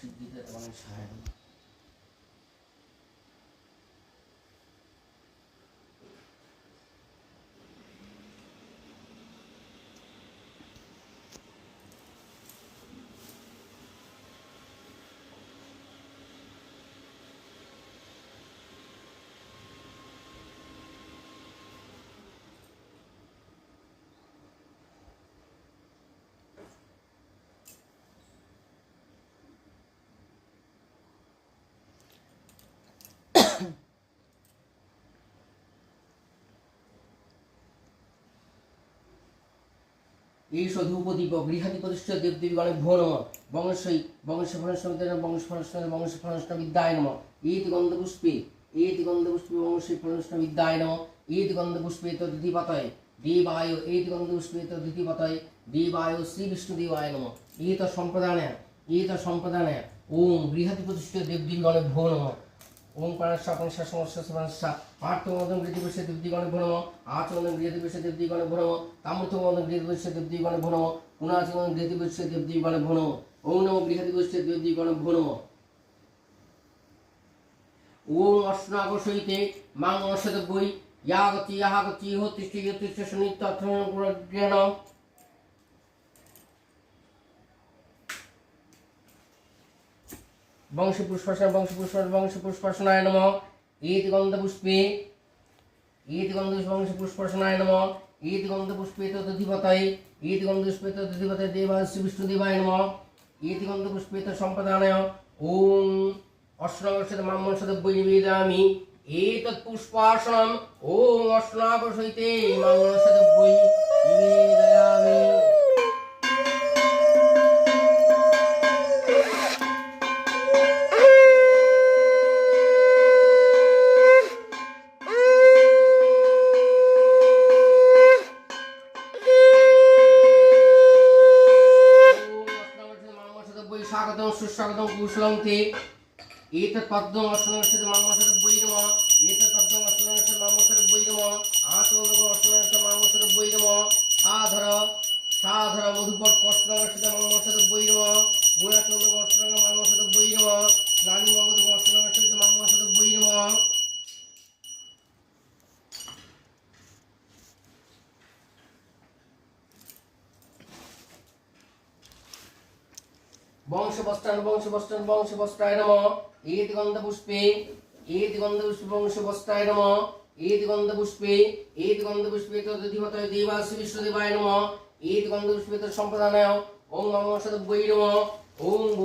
সিদ্ধিতে তোমার সহায় নমঃ। এই সধুপদীপ গৃহাদি প্রতিষ্ঠিত দেবদেবীগণে ভো নমঃ। বংশৈ বংশফলস্বিদ্যায় নমঃ। এতি গন্ধপুষ্পে বংশৈ ফলস্বিদ্যায় নমঃ। এতি গন্ধপুষ্পে তদ্ধিপতয়ে দেবায় এতি গন্ধপুষ্পে তদ্ধিপতয়ে দেবায় শ্রী বিষ্ণুদেবায় নমঃ। এত সম্প্রদানে ওম গৃহাদি প্রতিষ্ঠিত দেবদেবীগণে ভো নমঃ। ओम प्राणस्या पंसा समस्या समस्या पार्थमोदन गृहदिवस्य देवदीगणे भो नमः। आचमोदन गृहदिवस्य देवदीगणे भो नमः। तामर्थमोदन गृहदिवस्य देवदीगणे भो नमः। पुनाचमोदन गृहदिवस्य देवदीगणे भो नमः। ओम नमो गृहदिवस्य देवदीगणे भो नमः। ओम अष्टागशैते मां नमस्यते यागति यागति होतिष्ठि यतिष्ठि सुनित्यर्थं वंशपुष्पार्चनाय नमः। एति गन्धपुष्पे वंशपुष्पार्चनाय नमः। एति गन्धपुष्पे तदधिपतये देवाय श्री विष्णुदेवाय नमः। एति गन्धपुष्पे सम्प्रदानाय ओम अष्टागशैते मां नमस्यते निवेदयामि। एतत् पुष्पार्चनम् ओम अष्टागशैते मां नमस्यते निवेदयामि। स्वागतं सुस्वागतं कुशलं ते। एतत् पद्मं अष्टागशैते मां नमस्यते नमः। एतत् पद्मं अष्टागशैते मां नमस्यते नमः। आचमनं अष्टागशैते मां नमस्यते नमः। साधर मधुपर्क अष्टागशैते मां नमस्यते नमः। गुणाचमनं अष्टागशैते मां नमस्यते नमः। स्नानि मगध अष्टागशैते मां नमस्यते नमः। वंशवस्त्राय नमः। एति गन्धपुष्पे वंशवस्त्राय नमः। एति गन्धपुष्पे तदधिपतये देवाय श्री विष्णुदेवाय नमः। एति गन्धपुष्पे तत्सम्प्रदानाय ओम नमः नमः। ओम